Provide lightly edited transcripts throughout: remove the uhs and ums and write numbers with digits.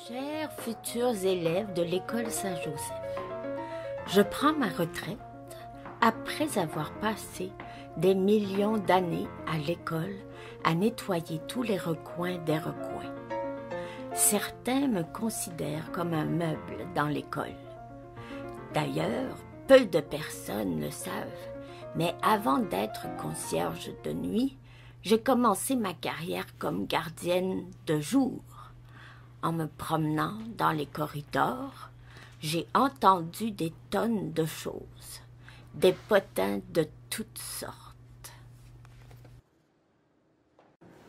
Chers futurs élèves de l'école Saint-Joseph, je prends ma retraite après avoir passé des millions d'années à l'école à nettoyer tous les recoins des recoins. Certains me considèrent comme un meuble dans l'école. D'ailleurs, peu de personnes le savent, mais avant d'être concierge de nuit, j'ai commencé ma carrière comme gardienne de jour. En me promenant dans les corridors, j'ai entendu des tonnes de choses, des potins de toutes sortes.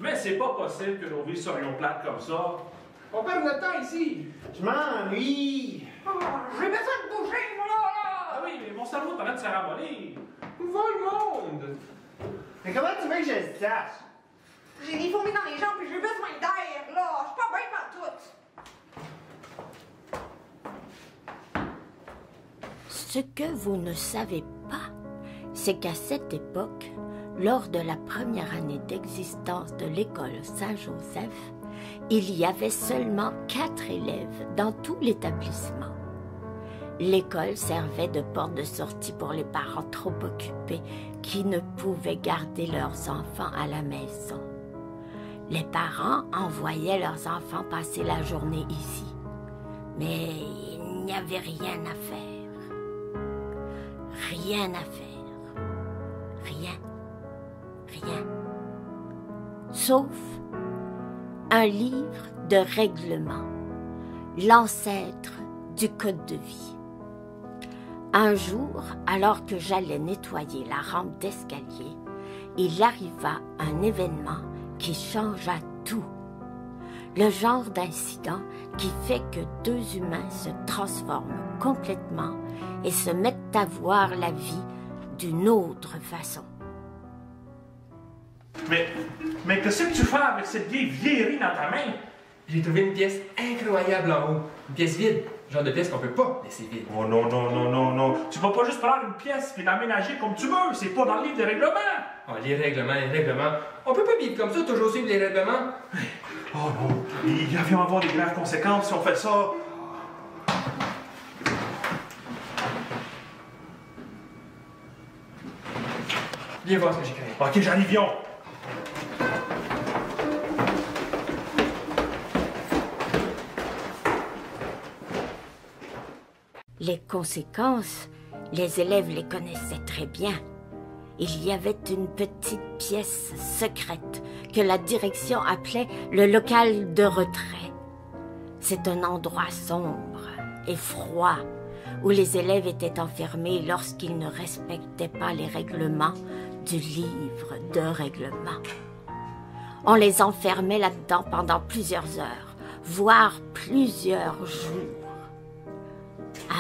Mais c'est pas possible que nos vies soient plates comme ça. On perd notre temps ici. Je m'ennuie. Oh, j'ai besoin de bouger, moi, là! Ah oui, mais mon cerveau est en train de se ramoller. Où va le monde? Mais comment tu veux que je le sache? J'ai des fourmis dans les jambes et j'ai besoin d'air, là! Je suis pas bien partout! Ce que vous ne savez pas, c'est qu'à cette époque, lors de la première année d'existence de l'école Saint-Joseph, il y avait seulement 4 élèves dans tout l'établissement. L'école servait de porte de sortie pour les parents trop occupés qui ne pouvaient garder leurs enfants à la maison. Les parents envoyaient leurs enfants passer la journée ici, mais il n'y avait rien à faire. Rien à faire. Rien. Rien. Sauf un livre de règlement, l'ancêtre du code de vie. Un jour, alors que j'allais nettoyer la rampe d'escalier, il arriva un événement qui changea tout. Le genre d'incident qui fait que 2 humains se transforment complètement et se mettent à voir la vie d'une autre façon. Mais qu'est-ce que tu fais avec cette vieille vieillerie dans ta main? J'ai trouvé une pièce incroyable en haut. Une pièce vide. Le genre de pièce qu'on peut pas laisser vide. Oh non, non, non, non, non. Tu vas pas juste prendre une pièce et l'aménager comme tu veux. C'est pas dans le livre des règlements. Oh, les règlements, les règlements. On peut pas vivre comme ça, toujours suivre les règlements. Oh non, il vient avoir des graves conséquences si on fait ça. Viens voir ce que j'ai créé. Ok, j'arrive, viens. Les conséquences, les élèves les connaissaient très bien. Il y avait une petite pièce secrète que la direction appelait le local de retrait. C'est un endroit sombre et froid où les élèves étaient enfermés lorsqu'ils ne respectaient pas les règlements du livre de règlement. On les enfermait là-dedans pendant plusieurs heures, voire plusieurs jours.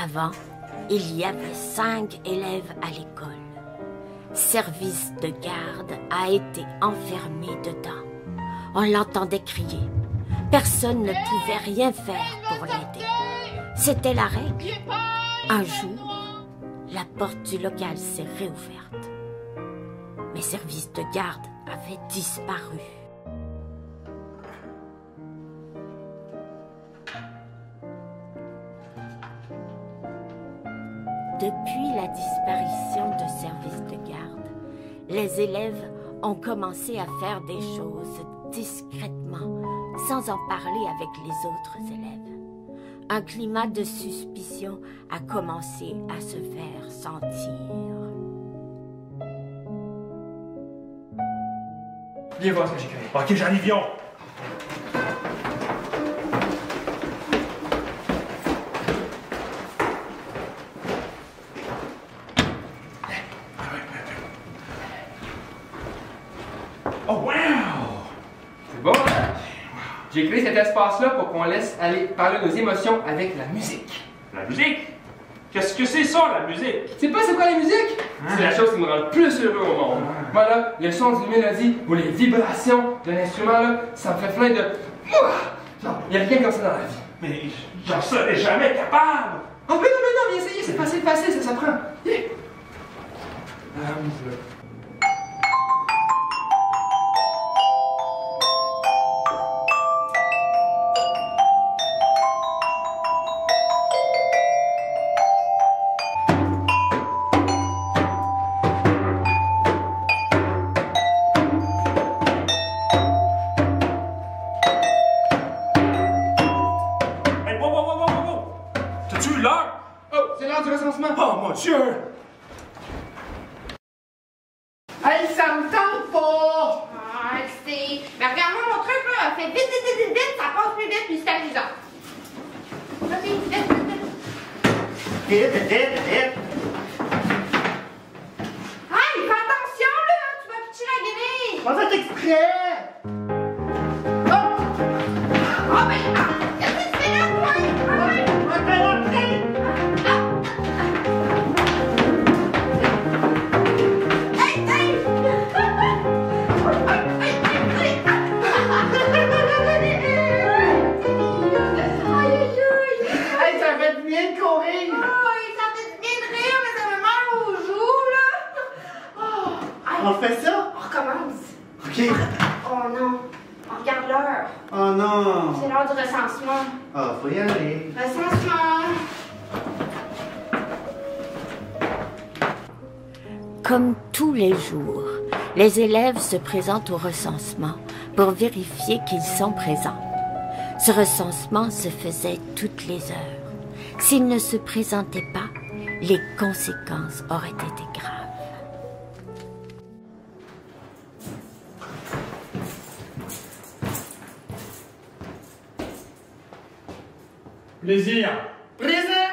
Avant, il y avait 5 élèves à l'école. Service de garde a été enfermé dedans. On l'entendait crier. Personne ne pouvait rien faire pour l'aider. C'était la règle. Un jour, la porte du local s'est réouverte. Mes services de garde avaient disparu. Depuis la disparition de services de garde, les élèves ont commencé à faire des choses discrètement, sans en parler avec les autres élèves. Un climat de suspicion a commencé à se faire sentir. Viens voir ce que j'ai créé. Ok, j'arrive, viens. Oh, wow! C'est bon, hein? J'ai créé cet espace-là pour qu'on laisse aller parler nos émotions avec la musique. La musique? Qu'est-ce que c'est ça, la musique? Tu sais pas c'est quoi la musique? C'est la chose qui me rend le plus heureux au monde. Moi, là, le son d'une mélodie ou les vibrations d'un instrument, là, ça me fait plein de... Non, il n'y a rien comme ça dans la vie. Mais j'en serais jamais capable! Oh, mais non, viens essayer, c'est facile, ça s'apprend. Yeah. Du recensement. Oh mon Dieu! Hey, ça me tente pas! Ah, c'est... Ben, regarde-moi mon truc, là. Fait vite, ça passe plus vite, puis c'est amusant. Ok, vite. Vite. Hey, fais attention, là. Tu vas pitcher la grille. On va faire exprès! Ah, ben, qu'est-ce que tu fais là, toi? Hey, ça fait du bien de courir! Ça fait bien de rire, mais ça me meurt aux joues, là. On fait ça? On recommence. OK. Oh non, on regarde l'heure. Oh non! C'est l'heure du recensement. Ah, faut y aller. Recensement. Comme tous les jours, les élèves se présentent au recensement pour vérifier qu'ils sont présents. Ce recensement se faisait toutes les heures. S'ils ne se présentaient pas, les conséquences auraient été graves. Plaisir. Présent!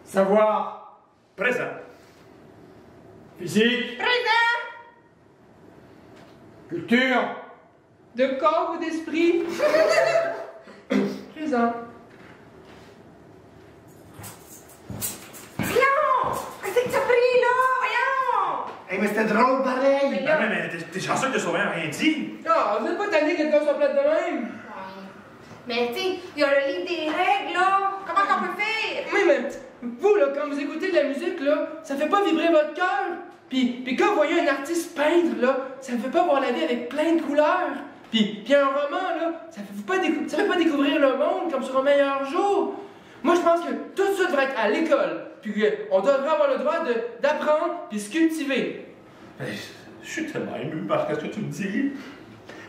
Savoir. Présent. Physique. Présent. Culture. De corps ou d'esprit? Présent. Voyons! Qu'est-ce que t'as pris, là? Voyons! Hey, mais c'était drôle pareil! Mais là- Mais t'es chanceux que le surveillant n'a rien dit. Non, vous n'êtes pas tanné que le gars soit plate de même? Mais tu sais, il y a le livre des règles, là. Comment qu'on peut faire? Oui, mais vous, là, quand vous écoutez de la musique, là, ça fait pas vibrer votre cœur. Puis quand vous voyez un artiste peindre, là, ça ne fait pas voir la vie avec plein de couleurs. Puis un roman, là, ça fait pas découvrir le monde comme sur un meilleur jour. Moi, je pense que tout ça devrait être à l'école. Puis on devrait avoir le droit d'apprendre puis se cultiver. Je suis tellement ému par ce que tu me dis.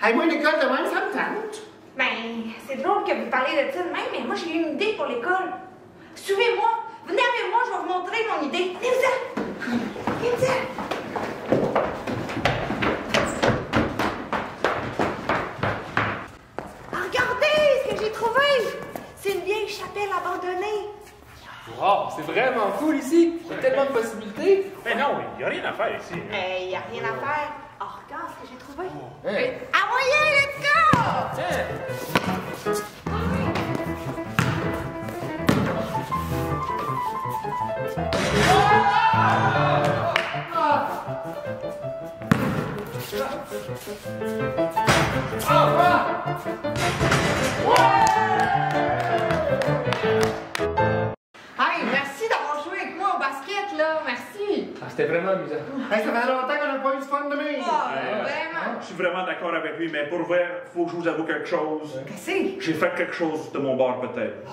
Hey, moi, l'école de même, ça me tente. Ben, c'est drôle que vous parlez de ça de même, mais moi, j'ai une idée pour l'école. Suivez-moi. Venez avec moi, je vais vous montrer mon idée. Venez-vous-en. Venez-vous-en. Regardez ce que j'ai trouvé. C'est une vieille chapelle abandonnée. Wow, c'est vraiment cool ici. Il y a tellement de possibilités. Mais non, il n'y a rien à faire ici. Il n'y a rien à faire. Oh, regarde ce que j'ai trouvé. Hein? Ah, voyez, let's go! Hey, merci d'avoir joué avec moi au basket, là. Merci. Ah, c'était vraiment amusant. Hey, ça fait longtemps qu'on n'a pas eu de fun de même. Vraiment. Je suis vraiment d'accord avec lui, mais pour vrai, faut que je vous avoue quelque chose. Qu'est-ce que c'est? J'ai fait quelque chose de mon bord, peut-être.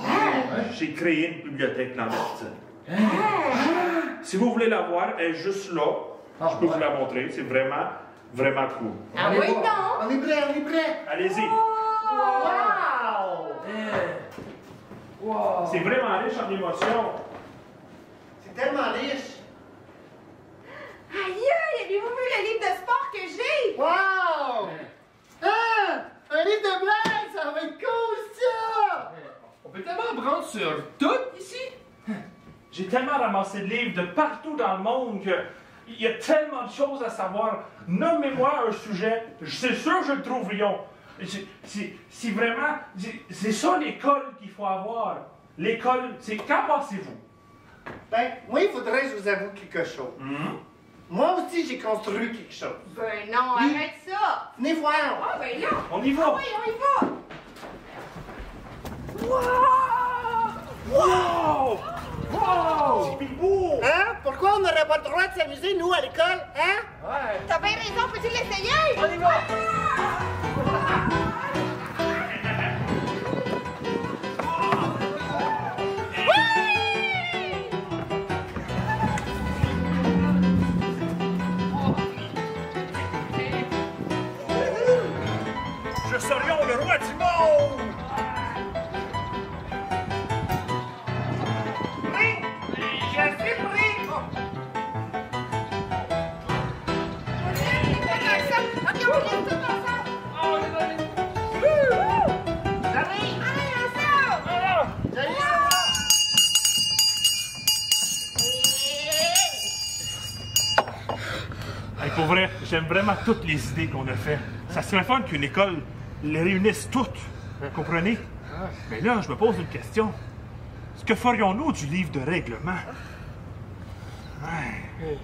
J'ai créé une bibliothèque clandestine. Si vous voulez la voir, elle est juste là. Je peux vous la montrer. C'est vraiment, vraiment cool. Ah oui, non. On est prêt. Allez-y. Wow! Wow. C'est vraiment riche en émotions. C'est tellement riche. Aïe, avez-vous vu le livre de sport que j'ai? Wow! Ah! Un livre de blagues, ça va être cool, ça! On peut tellement apprendre sur tout ici. J'ai tellement ramassé de livres de partout dans le monde que il y a tellement de choses à savoir. Nommez-moi un sujet, c'est sûr que je le trouve Lyon. C'est vraiment, c'est ça l'école qu'il faut avoir. L'école, c'est qu'en pensez-vous? Ben, moi, il faudrait que je vous avoue quelque chose. Moi aussi, j'ai construit quelque chose. Ben non, arrête ça! Venez voir. Ah, ben là! On y va! Oui, on y va! Wow! Wow! C'est beau! Hein? Pourquoi on n'aurait pas le droit de s'amuser, nous, à l'école? Hein? Ouais. T'as bien raison, peux-tu l'essayer? On y va! Je serions le roi du monde! Oui! Je suis pris! Ok, on est tous ensemble! J'arrive! Allez, ensemble! Hey, pour vrai, j'aime vraiment toutes les idées qu'on a faites. Ça serait fun qu'une école les réunisse toutes. Comprenez? Mais là, je me pose une question. Ce que ferions-nous du livre de règlement? Ouais.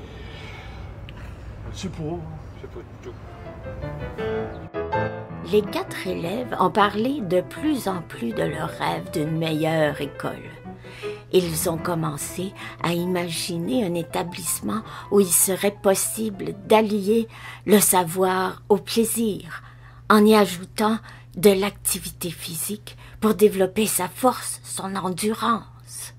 Je sais pas. Je sais pas du tout. Les 4 élèves ont parlé de plus en plus de leur rêve d'une meilleure école. Ils ont commencé à imaginer un établissement où il serait possible d'allier le savoir au plaisir, en y ajoutant de l'activité physique pour développer sa force, son endurance.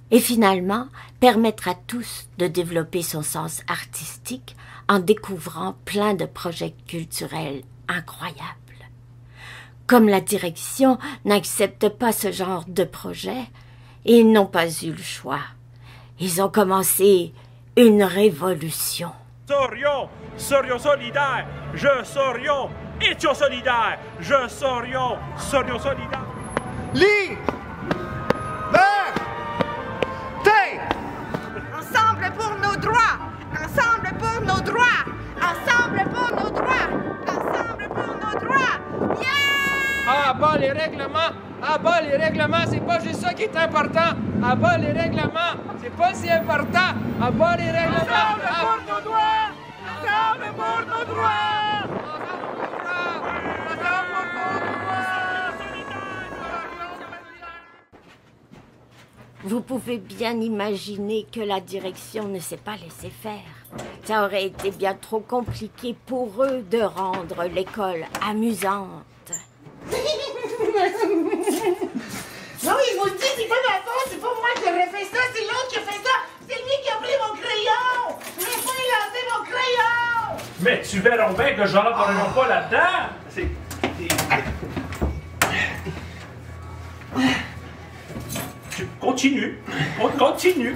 Et finalement, permettre à tous de développer son sens artistique en découvrant plein de projets culturels incroyables. Comme la direction n'accepte pas ce genre de projet, ils n'ont pas eu le choix. Ils ont commencé une révolution. Serions solidaires. Je serions étions solidaires. Je serions solidaires. Lis! Meurs! T'es! Ensemble pour nos droits! Ensemble pour nos droits! Ensemble pour nos droits! Ensemble pour nos droits! Yeah! Ah, bas les règlements! Ah, bas les règlements, c'est pas juste ça qui est important! Ah, bas les règlements, c'est pas si important! Ah, bas les règlements! Ensemble pour nos droits! Ensemble pour nos droits! Vous pouvez bien imaginer que la direction ne s'est pas laissée faire. Ça aurait été bien trop compliqué pour eux de rendre l'école amusante. Non, il vous le dit, c'est pas ma faute, c'est pas moi qui aurais fait ça, c'est l'autre qui a fait ça! C'est lui qui a pris mon crayon! Je vais pas lancé mon crayon! Mais tu verras bien que j'en parlerai pas là-dedans. Continue. Continue.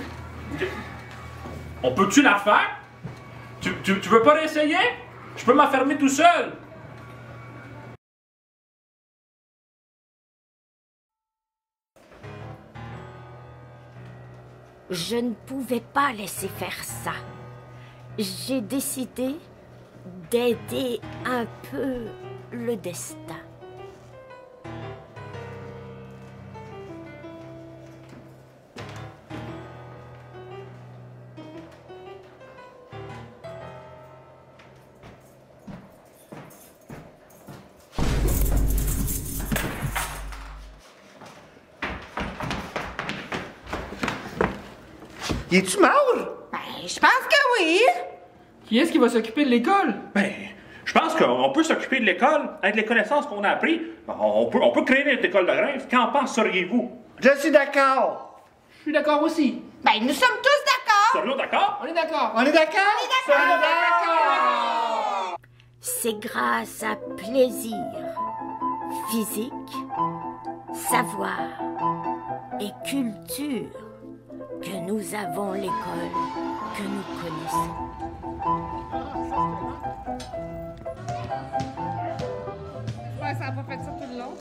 On peut-tu la faire? Tu veux pas réessayer? Je peux m'enfermer tout seul. Je ne pouvais pas laisser faire ça. J'ai décidé d'aider un peu le destin. Es-tu mort? Ben, je pense que oui! Qui est-ce qui va s'occuper de l'école? Ben, je pense qu'on peut s'occuper de l'école avec les connaissances qu'on a apprises. On peut créer notre école de rêve. Qu'en penseriez-vous? Je suis d'accord. Je suis d'accord aussi. Ben, nous sommes tous d'accord! Serions d'accord? On est d'accord. On est d'accord? On est d'accord! C'est grâce à plaisir, physique, savoir et culture que nous avons l'école que nous connaissons. Ouais, ça n'a pas fait ça tout le long.